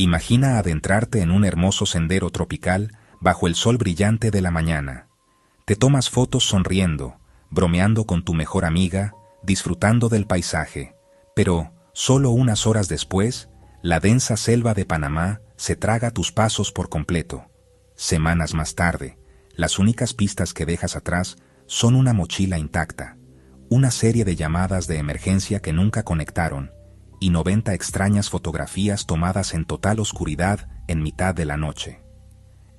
Imagina adentrarte en un hermoso sendero tropical bajo el sol brillante de la mañana. Te tomas fotos sonriendo, bromeando con tu mejor amiga, disfrutando del paisaje. Pero, solo unas horas después, la densa selva de Panamá se traga tus pasos por completo. Semanas más tarde, las únicas pistas que dejas atrás son una mochila intacta, una serie de llamadas de emergencia que nunca conectaron, y 90 extrañas fotografías tomadas en total oscuridad en mitad de la noche.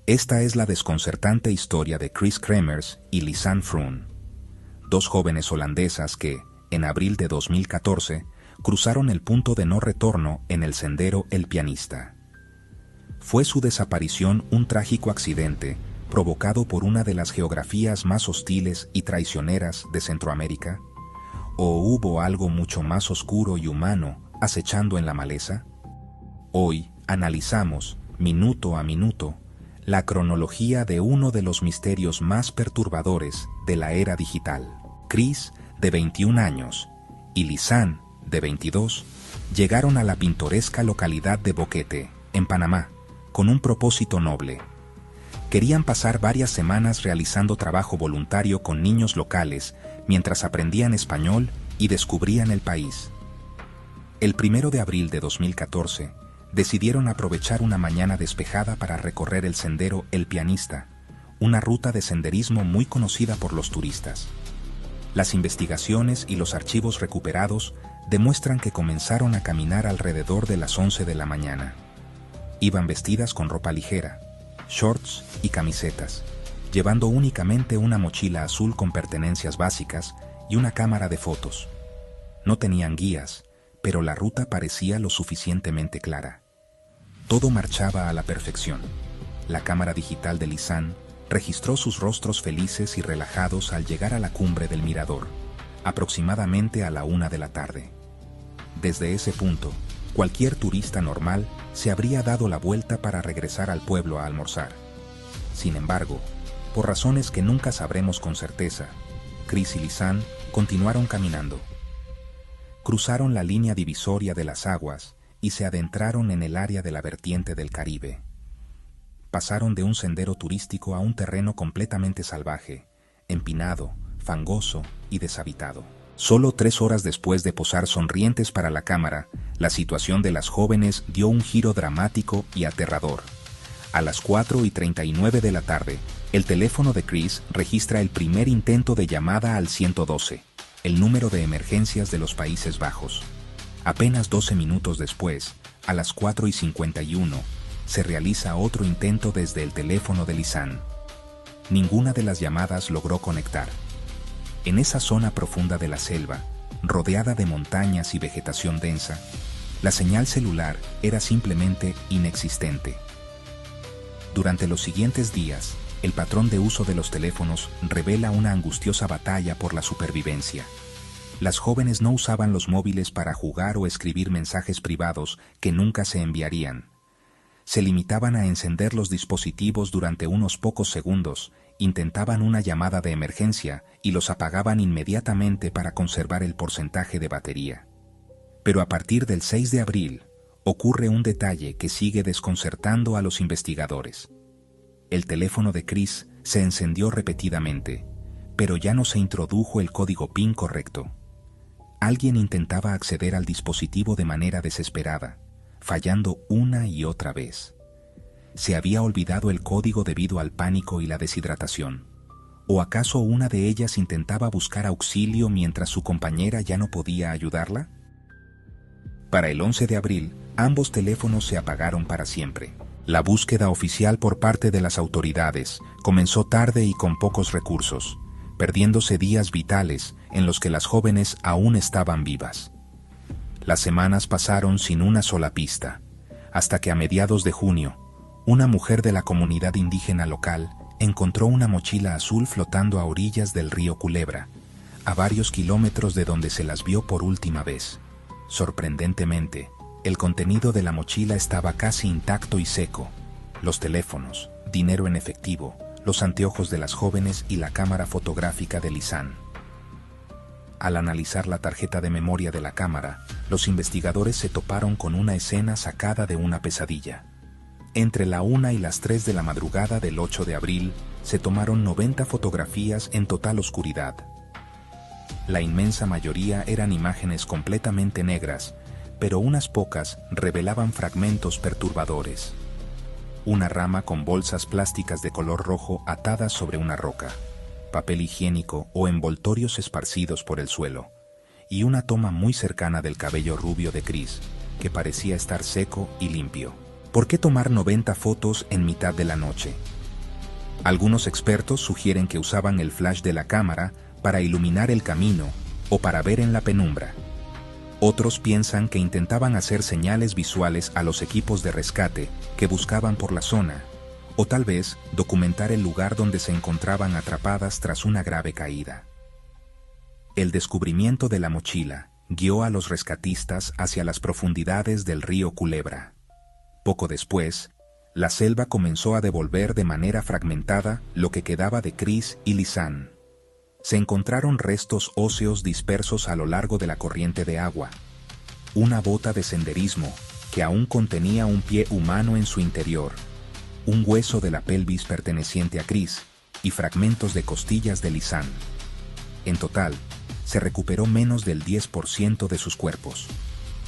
Esta es la desconcertante historia de Chris Kremers y Lisanne Froon, dos jóvenes holandesas que, en abril de 2014, cruzaron el punto de no retorno en el sendero El Pianista. ¿Fue su desaparición un trágico accidente provocado por una de las geografías más hostiles y traicioneras de Centroamérica? ¿O hubo algo mucho más oscuro y humano acechando en la maleza? Hoy analizamos, minuto a minuto, la cronología de uno de los misterios más perturbadores de la era digital. Chris, de 21 años, y Lisanne, de 22, llegaron a la pintoresca localidad de Boquete, en Panamá, con un propósito noble. Querían pasar varias semanas realizando trabajo voluntario con niños locales mientras aprendían español y descubrían el país. El 1 de abril de 2014, decidieron aprovechar una mañana despejada para recorrer el sendero El Pianista, una ruta de senderismo muy conocida por los turistas. Las investigaciones y los archivos recuperados demuestran que comenzaron a caminar alrededor de las 11 de la mañana. Iban vestidas con ropa ligera, shorts y camisetas, llevando únicamente una mochila azul con pertenencias básicas y una cámara de fotos. No tenían guías, pero la ruta parecía lo suficientemente clara. Todo marchaba a la perfección. La cámara digital de Lisanne registró sus rostros felices y relajados al llegar a la cumbre del mirador, aproximadamente a la 1 de la tarde. Desde ese punto, cualquier turista normal se habría dado la vuelta para regresar al pueblo a almorzar. Sin embargo, por razones que nunca sabremos con certeza, Chris y Lisanne continuaron caminando. Cruzaron la línea divisoria de las aguas y se adentraron en el área de la vertiente del Caribe. Pasaron de un sendero turístico a un terreno completamente salvaje, empinado, fangoso y deshabitado. Solo 3 horas después de posar sonrientes para la cámara, la situación de las jóvenes dio un giro dramático y aterrador. A las 4:39 de la tarde, el teléfono de Chris registra el primer intento de llamada al 112, el número de emergencias de los Países Bajos. Apenas 12 minutos después, a las 4:51, se realiza otro intento desde el teléfono de Lisanne. Ninguna de las llamadas logró conectar. En esa zona profunda de la selva, rodeada de montañas y vegetación densa, la señal celular era simplemente inexistente. Durante los siguientes días, el patrón de uso de los teléfonos revela una angustiosa batalla por la supervivencia. Las jóvenes no usaban los móviles para jugar o escribir mensajes privados que nunca se enviarían. Se limitaban a encender los dispositivos durante unos pocos segundos, intentaban una llamada de emergencia y los apagaban inmediatamente para conservar el porcentaje de batería. Pero a partir del 6 de abril, ocurre un detalle que sigue desconcertando a los investigadores. El teléfono de Chris se encendió repetidamente, pero ya no se introdujo el código PIN correcto. Alguien intentaba acceder al dispositivo de manera desesperada, fallando una y otra vez. ¿Se había olvidado el código debido al pánico y la deshidratación? ¿O acaso una de ellas intentaba buscar auxilio mientras su compañera ya no podía ayudarla? Para el 11 de abril, ambos teléfonos se apagaron para siempre. La búsqueda oficial por parte de las autoridades comenzó tarde y con pocos recursos, perdiéndose días vitales en los que las jóvenes aún estaban vivas. Las semanas pasaron sin una sola pista, hasta que a mediados de junio, una mujer de la comunidad indígena local encontró una mochila azul flotando a orillas del río Culebra, a varios kilómetros de donde se las vio por última vez. Sorprendentemente, el contenido de la mochila estaba casi intacto y seco: los teléfonos, dinero en efectivo, los anteojos de las jóvenes y la cámara fotográfica de Lisanne. Al analizar la tarjeta de memoria de la cámara, los investigadores se toparon con una escena sacada de una pesadilla. Entre la 1 y las 3 de la madrugada del 8 de abril, se tomaron 90 fotografías en total oscuridad. La inmensa mayoría eran imágenes completamente negras, pero unas pocas revelaban fragmentos perturbadores. Una rama con bolsas plásticas de color rojo atadas sobre una roca, papel higiénico o envoltorios esparcidos por el suelo, y una toma muy cercana del cabello rubio de Chris, que parecía estar seco y limpio. ¿Por qué tomar 90 fotos en mitad de la noche? Algunos expertos sugieren que usaban el flash de la cámara para iluminar el camino o para ver en la penumbra. Otros piensan que intentaban hacer señales visuales a los equipos de rescate que buscaban por la zona, o tal vez documentar el lugar donde se encontraban atrapadas tras una grave caída. El descubrimiento de la mochila guió a los rescatistas hacia las profundidades del río Culebra. Poco después, la selva comenzó a devolver de manera fragmentada lo que quedaba de Chris y Lisanne. Se encontraron restos óseos dispersos a lo largo de la corriente de agua, una bota de senderismo que aún contenía un pie humano en su interior, un hueso de la pelvis perteneciente a Chris y fragmentos de costillas de Lisanne. En total, se recuperó menos del 10% de sus cuerpos.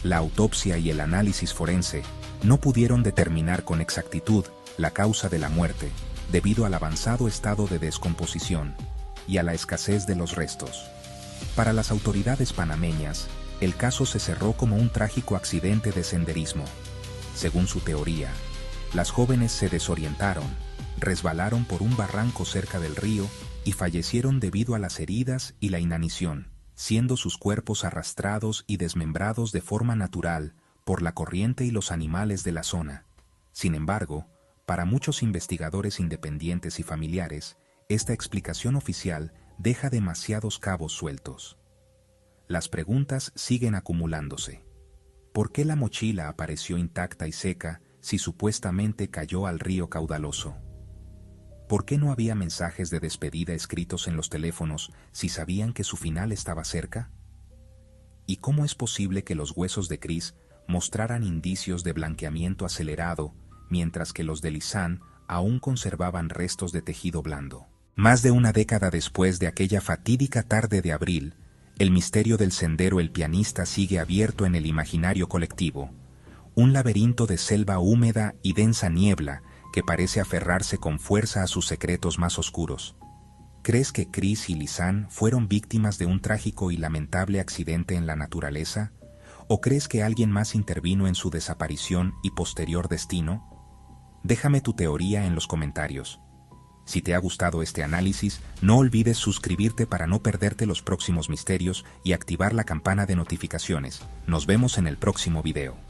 La autopsia y el análisis forense no pudieron determinar con exactitud la causa de la muerte debido al avanzado estado de descomposición y a la escasez de los restos. Para las autoridades panameñas, el caso se cerró como un trágico accidente de senderismo. Según su teoría, las jóvenes se desorientaron, resbalaron por un barranco cerca del río y fallecieron debido a las heridas y la inanición, siendo sus cuerpos arrastrados y desmembrados de forma natural por la corriente y los animales de la zona. Sin embargo, para muchos investigadores independientes y familiares, esta explicación oficial deja demasiados cabos sueltos. Las preguntas siguen acumulándose. ¿Por qué la mochila apareció intacta y seca si supuestamente cayó al río caudaloso? ¿Por qué no había mensajes de despedida escritos en los teléfonos si sabían que su final estaba cerca? ¿Y cómo es posible que los huesos de Chris mostraran indicios de blanqueamiento acelerado, mientras que los de Lisanne aún conservaban restos de tejido blando? Más de una década después de aquella fatídica tarde de abril, el misterio del sendero El Pianista sigue abierto en el imaginario colectivo, un laberinto de selva húmeda y densa niebla que parece aferrarse con fuerza a sus secretos más oscuros. ¿Crees que Chris y Lisanne fueron víctimas de un trágico y lamentable accidente en la naturaleza? ¿O crees que alguien más intervino en su desaparición y posterior destino? Déjame tu teoría en los comentarios. Si te ha gustado este análisis, no olvides suscribirte para no perderte los próximos misterios y activar la campana de notificaciones. Nos vemos en el próximo video.